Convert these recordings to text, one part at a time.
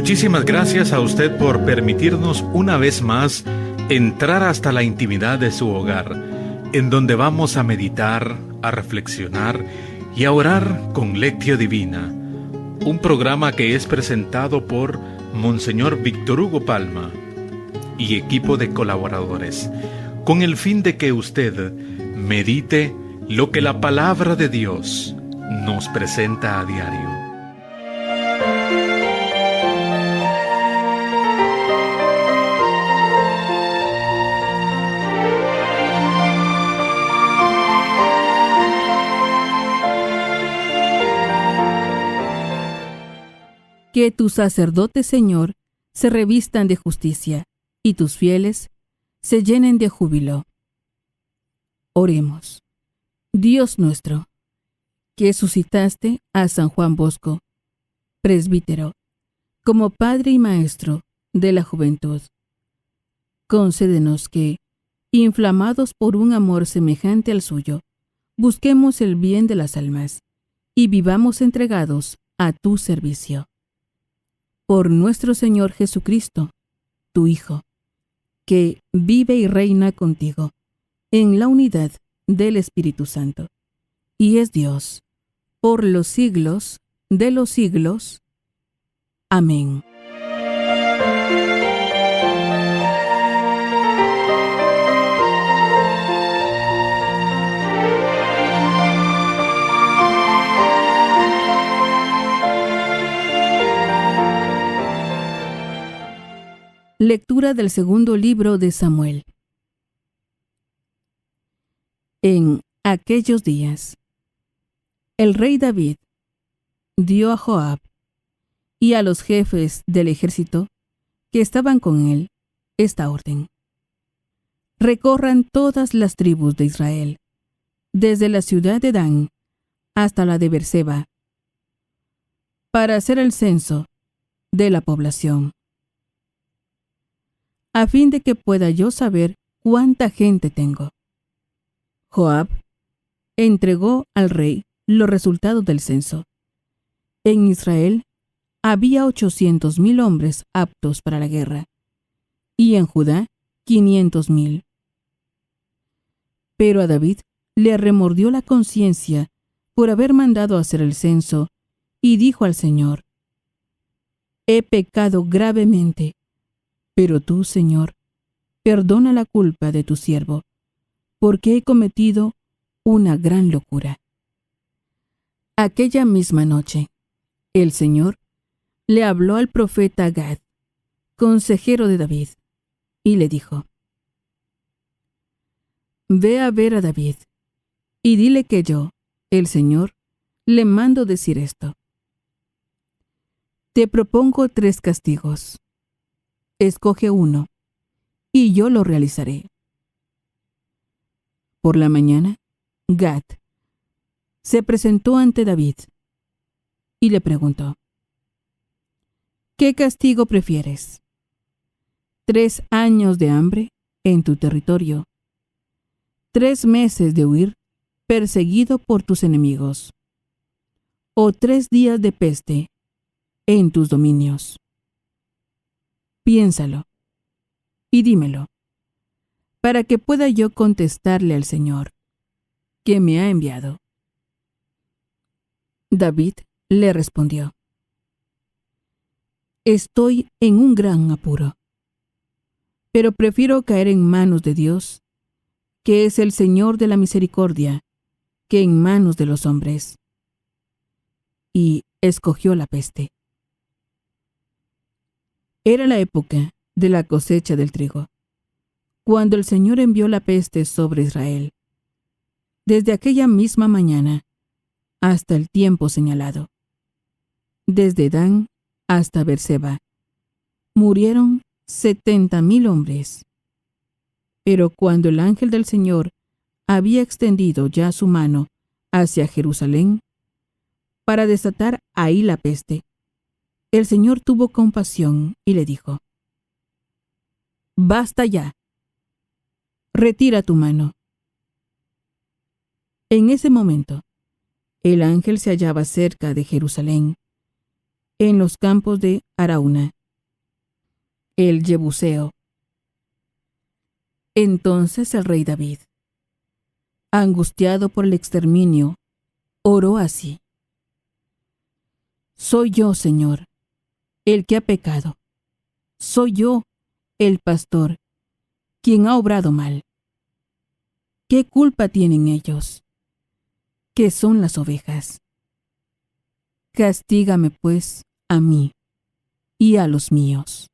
Muchísimas gracias a usted por permitirnos una vez más entrar hasta la intimidad de su hogar, en donde vamos a meditar, a reflexionar y a orar con Lectio Divina, un programa que es presentado por Monseñor Víctor Hugo Palma y equipo de colaboradores, con el fin de que usted medite lo que la palabra de Dios nos presenta a diario. Que tus sacerdotes, Señor, se revistan de justicia, y tus fieles se llenen de júbilo. Oremos. Dios nuestro, que suscitaste a San Juan Bosco, presbítero, como padre y maestro de la juventud, concédenos que, inflamados por un amor semejante al suyo, busquemos el bien de las almas y vivamos entregados a tu servicio. Por nuestro Señor Jesucristo, tu Hijo, que vive y reina contigo en la unidad del Espíritu Santo, y es Dios por los siglos de los siglos. Amén. Lectura del segundo libro de Samuel. En aquellos días, el rey David dio a Joab y a los jefes del ejército que estaban con él esta orden: recorran todas las tribus de Israel, desde la ciudad de Dan hasta la de Beerseba, para hacer el censo de la población, a fin de que pueda yo saber cuánta gente tengo. Joab entregó al rey los resultados del censo. En Israel había 800,000 hombres aptos para la guerra, y en Judá 500,000. Pero a David le remordió la conciencia por haber mandado hacer el censo, y dijo al Señor: he pecado gravemente, pero tú, Señor, perdona la culpa de tu siervo, porque he cometido una gran locura. Aquella misma noche, el Señor le habló al profeta Gad, consejero de David, y le dijo: ve a ver a David, y dile que yo, el Señor, le mando decir esto: te propongo 3 castigos. Escoge uno, y yo lo realizaré. Por la mañana, Gad se presentó ante David y le preguntó: ¿qué castigo prefieres? 3 años de hambre en tu territorio, 3 meses de huir perseguido por tus enemigos, o 3 días de peste en tus dominios. Piénsalo y dímelo, para que pueda yo contestarle al Señor, que me ha enviado. David le respondió: estoy en un gran apuro, pero prefiero caer en manos de Dios, que es el Señor de la misericordia, que en manos de los hombres. Y escogió la peste. Era la época de la cosecha del trigo, cuando el Señor envió la peste sobre Israel. Desde aquella misma mañana hasta el tiempo señalado, desde Dan hasta Beerseba, murieron 70,000 hombres. Pero cuando el ángel del Señor había extendido ya su mano hacia Jerusalén para desatar ahí la peste, el Señor tuvo compasión y le dijo: basta ya, retira tu mano. En ese momento, el ángel se hallaba cerca de Jerusalén, en los campos de Arauna, el Jebuseo. Entonces el rey David, angustiado por el exterminio, oró así: Soy yo, Señor, el que ha pecado. Soy yo, el pastor, quien ha obrado mal. ¿Qué culpa tienen ellos, que son las ovejas? Castígame, pues, a mí y a los míos.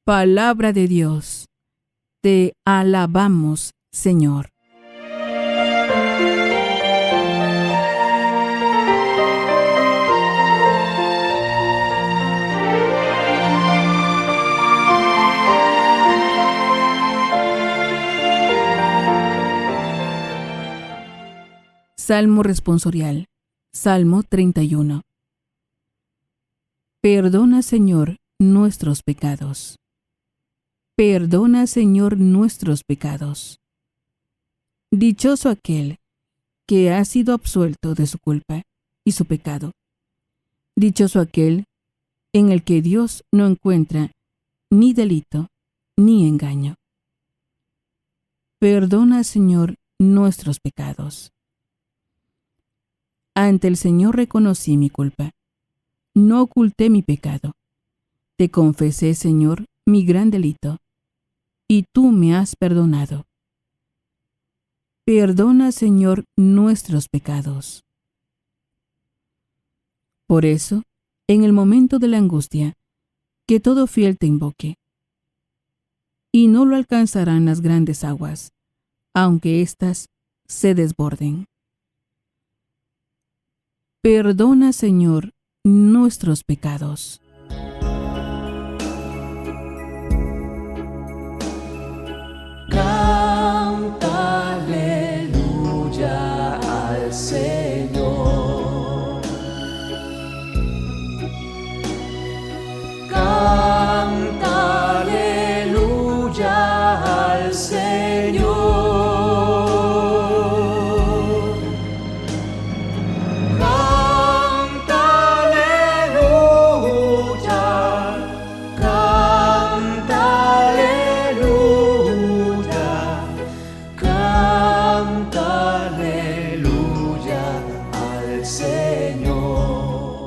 Palabra de Dios. Te alabamos, Señor. Salmo responsorial. Salmo 31. Perdona, Señor, nuestros pecados. Perdona, Señor, nuestros pecados. Dichoso aquel que ha sido absuelto de su culpa y su pecado. Dichoso aquel en el que Dios no encuentra ni delito ni engaño. Perdona, Señor, nuestros pecados. Ante el Señor reconocí mi culpa. No oculté mi pecado. Te confesé, Señor, mi gran delito, y tú me has perdonado. Perdona, Señor, nuestros pecados. Por eso, en el momento de la angustia, que todo fiel te invoque, y no lo alcanzarán las grandes aguas, aunque éstas se desborden. Perdona, Señor, nuestros pecados. Canta aleluya al Señor. Canta aleluya al Señor.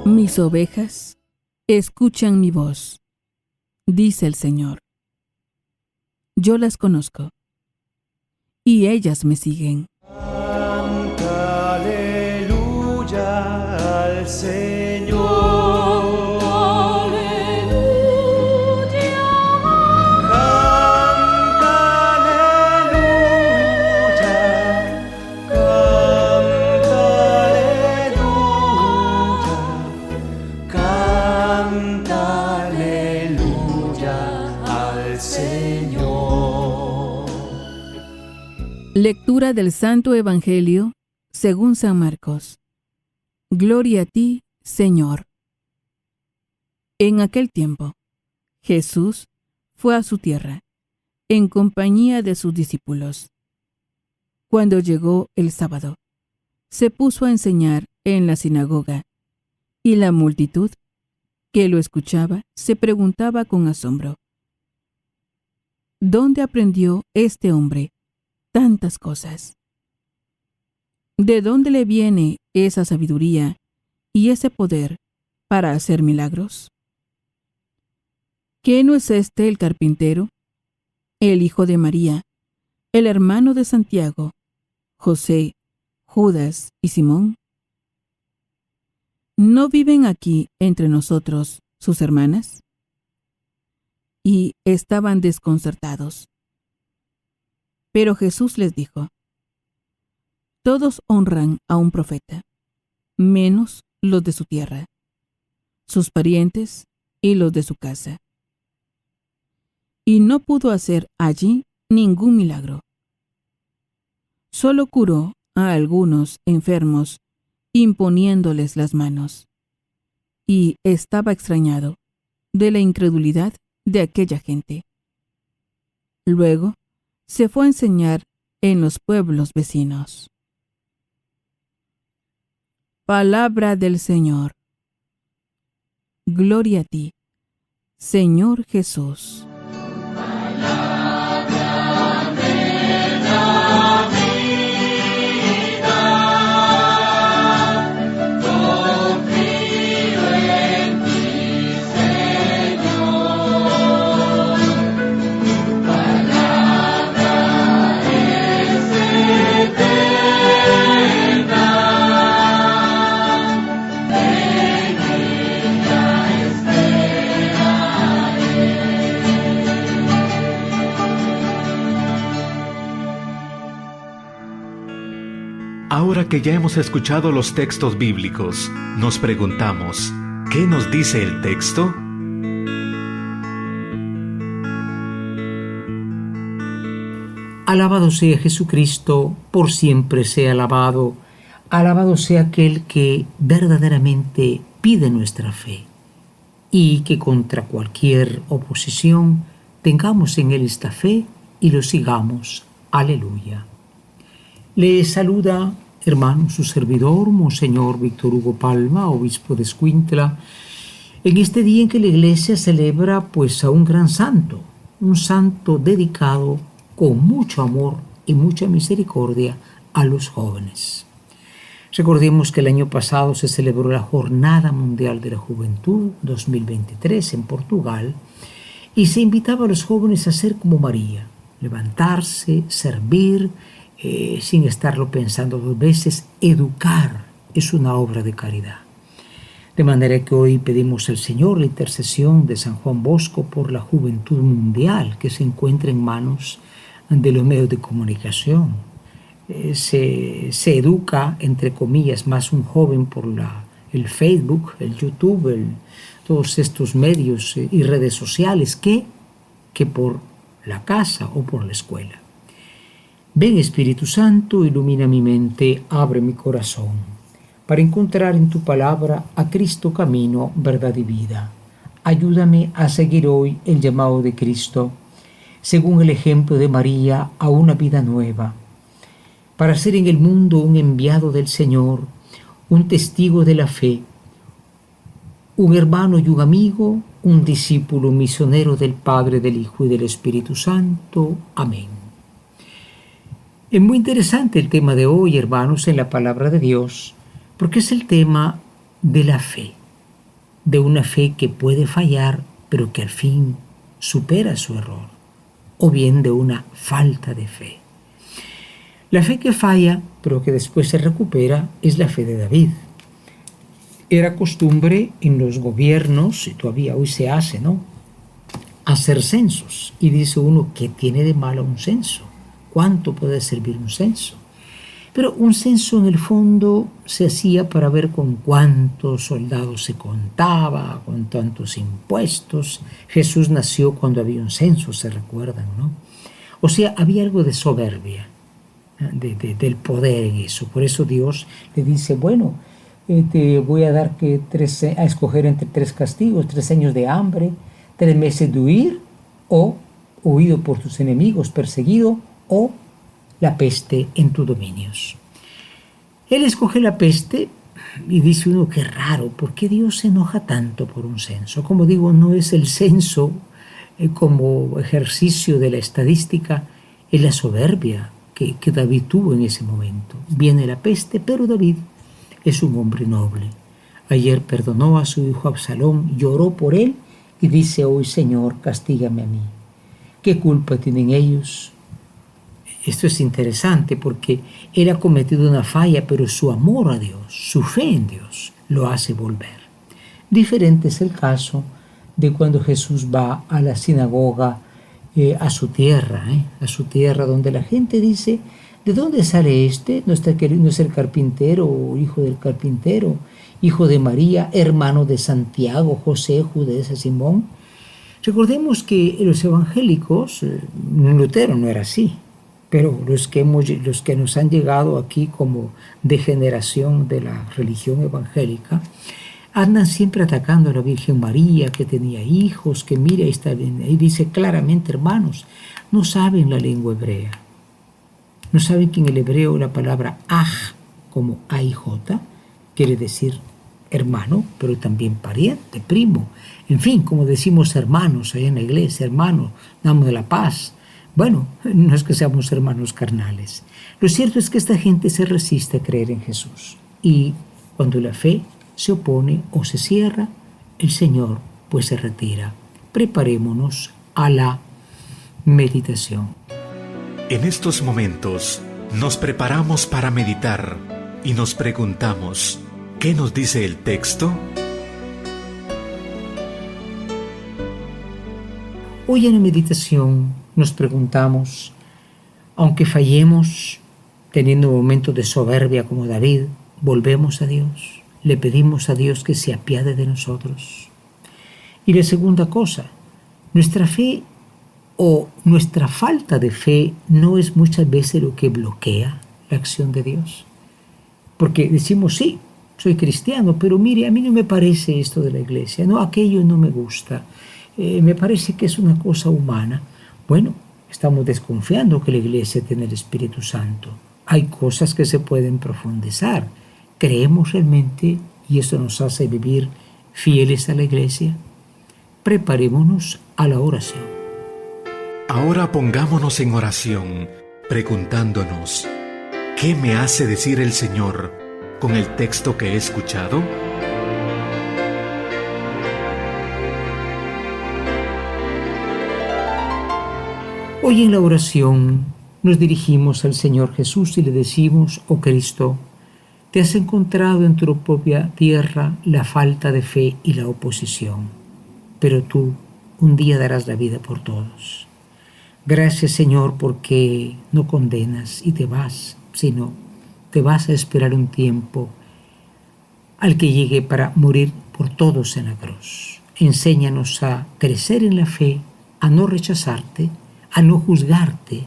Mis ovejas escuchan mi voz, dice el Señor. Yo las conozco, y ellas me siguen. Canta aleluya al Señor. Lectura del Santo Evangelio según San Marcos. Gloria a ti, Señor. En aquel tiempo, Jesús fue a su tierra, en compañía de sus discípulos. Cuando llegó el sábado, se puso a enseñar en la sinagoga, y la multitud que lo escuchaba se preguntaba con asombro: ¿dónde aprendió este hombre tantas cosas? ¿De dónde le viene esa sabiduría y ese poder para hacer milagros? ¿Qué no es este el carpintero, el hijo de María, el hermano de Santiago, José, Judas y Simón? ¿No viven aquí entre nosotros sus hermanas? Y estaban desconcertados. Pero Jesús les dijo: todos honran a un profeta, menos los de su tierra, sus parientes y los de su casa. Y no pudo hacer allí ningún milagro. Solo curó a algunos enfermos imponiéndoles las manos, y estaba extrañado de la incredulidad de aquella gente. Luego se fue a enseñar en los pueblos vecinos. Palabra del Señor. Gloria a ti, Señor Jesús. Ahora que ya hemos escuchado los textos bíblicos, nos preguntamos, ¿qué nos dice el texto? Alabado sea Jesucristo, por siempre sea alabado. Alabado sea aquel que verdaderamente pide nuestra fe y que contra cualquier oposición tengamos en él esta fe y lo sigamos. Aleluya. Le saluda, hermano, su servidor, Monseñor Víctor Hugo Palma, obispo de Escuintla, en este día en que la Iglesia celebra a un gran santo, un santo dedicado con mucho amor y mucha misericordia a los jóvenes. Recordemos que el año pasado se celebró la Jornada Mundial de la Juventud 2023 en Portugal y se invitaba a los jóvenes a ser como María, levantarse, servir, sin estarlo pensando dos veces. Educar es una obra de caridad. De manera que hoy pedimos al Señor la intercesión de San Juan Bosco por la juventud mundial que se encuentra en manos de los medios de comunicación. Se educa, entre comillas, más un joven por el Facebook, el YouTube, todos estos medios y redes sociales que por la casa o por la escuela. Ven, Espíritu Santo, ilumina mi mente, abre mi corazón, para encontrar en tu palabra a Cristo camino, verdad y vida. Ayúdame a seguir hoy el llamado de Cristo, según el ejemplo de María, a una vida nueva, para ser en el mundo un enviado del Señor, un testigo de la fe, un hermano y un amigo, un discípulo misionero del Padre, del Hijo y del Espíritu Santo. Amén. Es muy interesante el tema de hoy, hermanos, en la palabra de Dios, porque es el tema de la fe, de una fe que puede fallar, pero que al fin supera su error, o bien de una falta de fe. La fe que falla, pero que después se recupera, es la fe de David. Era costumbre en los gobiernos, y todavía hoy se hace, ¿no?, hacer censos. Y dice uno, ¿qué tiene de malo un censo? ¿Cuánto puede servir un censo? Pero un censo en el fondo se hacía para ver con cuántos soldados se contaba, con tantos impuestos. Jesús nació cuando había un censo, se recuerdan, ¿no? O sea, había algo de soberbia, del poder en eso. Por eso Dios le dice, bueno, te voy a dar a escoger entre 3 castigos, 3 años de hambre, 3 meses de huir, o huido por tus enemigos, perseguido, o la peste en tus dominios. Él escoge la peste y dice uno, qué raro, ¿por qué Dios se enoja tanto por un censo? Como digo, no es el censo como ejercicio de la estadística, es la soberbia que David tuvo en ese momento. Viene la peste, pero David es un hombre noble. Ayer perdonó a su hijo Absalón, lloró por él y dice hoy, Señor, castígame a mí. ¿Qué culpa tienen ellos? Esto es interesante porque él ha cometido una falla, pero su amor a Dios, su fe en Dios, lo hace volver. Diferente es el caso de cuando Jesús va a la sinagoga, a su tierra donde la gente dice, ¿de dónde sale este? ¿No es el carpintero o hijo del carpintero, hijo de María, hermano de Santiago, José, Judas y Simón? Recordemos que los evangélicos, Lutero no era así, pero los que nos han llegado aquí como degeneración de la religión evangélica, andan siempre atacando a la Virgen María, que tenía hijos, que mira, está bien. Ahí dice claramente, hermanos, no saben la lengua hebrea. No saben que en el hebreo la palabra aj, como AIJ, quiere decir hermano, pero también pariente, primo. En fin, como decimos hermanos ahí en la iglesia, hermanos, damos de la paz. Bueno, no es que seamos hermanos carnales. Lo cierto es que esta gente se resiste a creer en Jesús. Y cuando la fe se opone o se cierra, el Señor pues se retira. Preparémonos a la meditación. En estos momentos nos preparamos para meditar y nos preguntamos, ¿qué nos dice el texto? Hoy en la meditación nos preguntamos, aunque fallemos, teniendo momentos de soberbia como David, volvemos a Dios, le pedimos a Dios que se apiade de nosotros. Y la segunda cosa, nuestra fe o nuestra falta de fe no es muchas veces lo que bloquea la acción de Dios. Porque decimos, sí, soy cristiano, pero mire, a mí no me parece esto de la iglesia, no, aquello no me gusta, me parece que es una cosa humana. Bueno, estamos desconfiando que la iglesia tiene el Espíritu Santo. Hay cosas que se pueden profundizar. ¿Creemos realmente y eso nos hace vivir fieles a la iglesia? Preparémonos a la oración. Ahora pongámonos en oración, preguntándonos, ¿qué me hace decir el Señor con el texto que he escuchado? Hoy en la oración nos dirigimos al Señor Jesús y le decimos, oh Cristo, te has encontrado en tu propia tierra la falta de fe y la oposición, pero tú un día darás la vida por todos. Gracias, Señor, porque no condenas y te vas, sino te vas a esperar un tiempo al que llegue para morir por todos en la cruz. Enséñanos a crecer en la fe, a no rechazarte, a no juzgarte,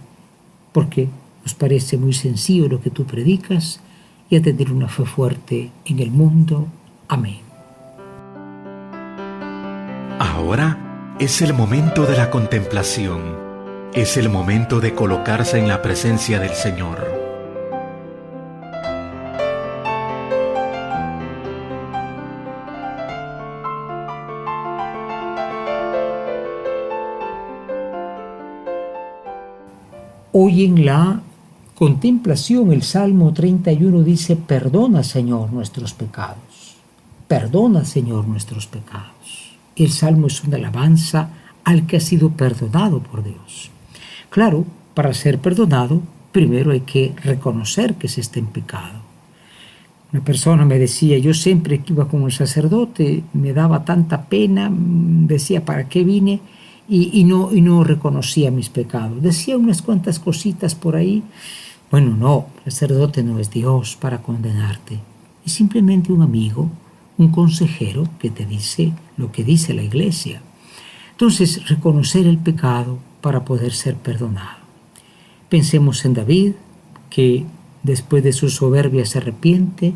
porque nos parece muy sencillo lo que tú predicas, y a tener una fe fuerte en el mundo. Amén. Ahora es el momento de la contemplación, es el momento de colocarse en la presencia del Señor. Hoy en la contemplación, el Salmo 31 dice, perdona, Señor, nuestros pecados. Perdona, Señor, nuestros pecados. El Salmo es una alabanza al que ha sido perdonado por Dios. Claro, para ser perdonado, primero hay que reconocer que se está en pecado. Una persona me decía, yo siempre que iba con el sacerdote, me daba tanta pena, decía, ¿para qué vine? Y no reconocía mis pecados. Decía unas cuantas cositas por ahí. Bueno, no, el sacerdote no es Dios para condenarte. Es simplemente un amigo, un consejero que te dice lo que dice la iglesia. Entonces, reconocer el pecado para poder ser perdonado. Pensemos en David, que después de su soberbia se arrepiente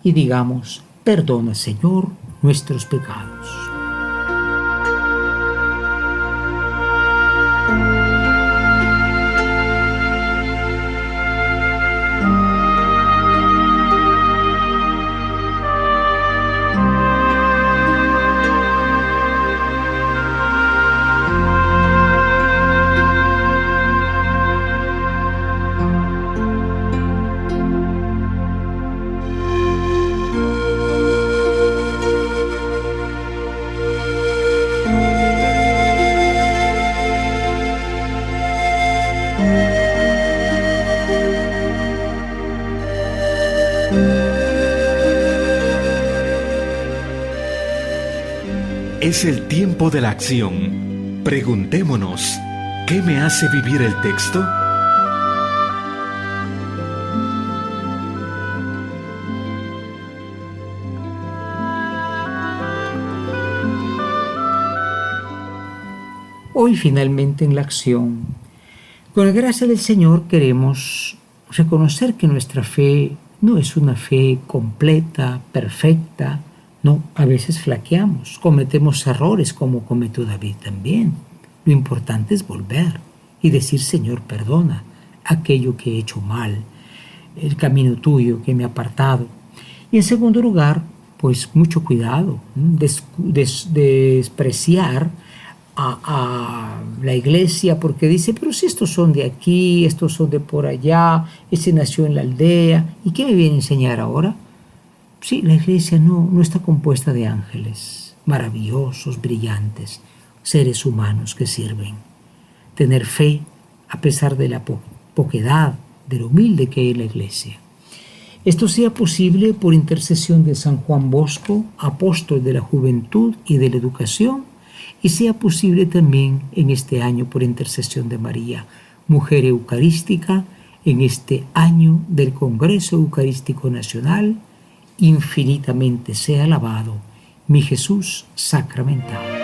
y digamos, perdona, Señor, nuestros pecados. Es el tiempo de la acción. Preguntémonos, ¿qué me hace vivir el texto? Hoy finalmente en la acción, con la gracia del Señor queremos reconocer que nuestra fe no es una fe completa, perfecta. No, a veces flaqueamos, cometemos errores como cometió David también. Lo importante es volver y decir, Señor, perdona aquello que he hecho mal, el camino tuyo que me ha apartado. Y en segundo lugar, pues mucho cuidado, despreciar a la iglesia porque dice, pero si estos son de aquí, estos son de por allá, ese nació en la aldea, ¿y qué me viene a enseñar ahora? Sí, la iglesia no está compuesta de ángeles maravillosos, brillantes, seres humanos que sirven. Tener fe a pesar de la poquedad, de lo humilde que hay la iglesia. Esto sea posible por intercesión de San Juan Bosco, apóstol de la juventud y de la educación, y sea posible también en este año por intercesión de María, mujer eucarística, en este año del Congreso Eucarístico Nacional. Infinitamente sea alabado mi Jesús sacramentado.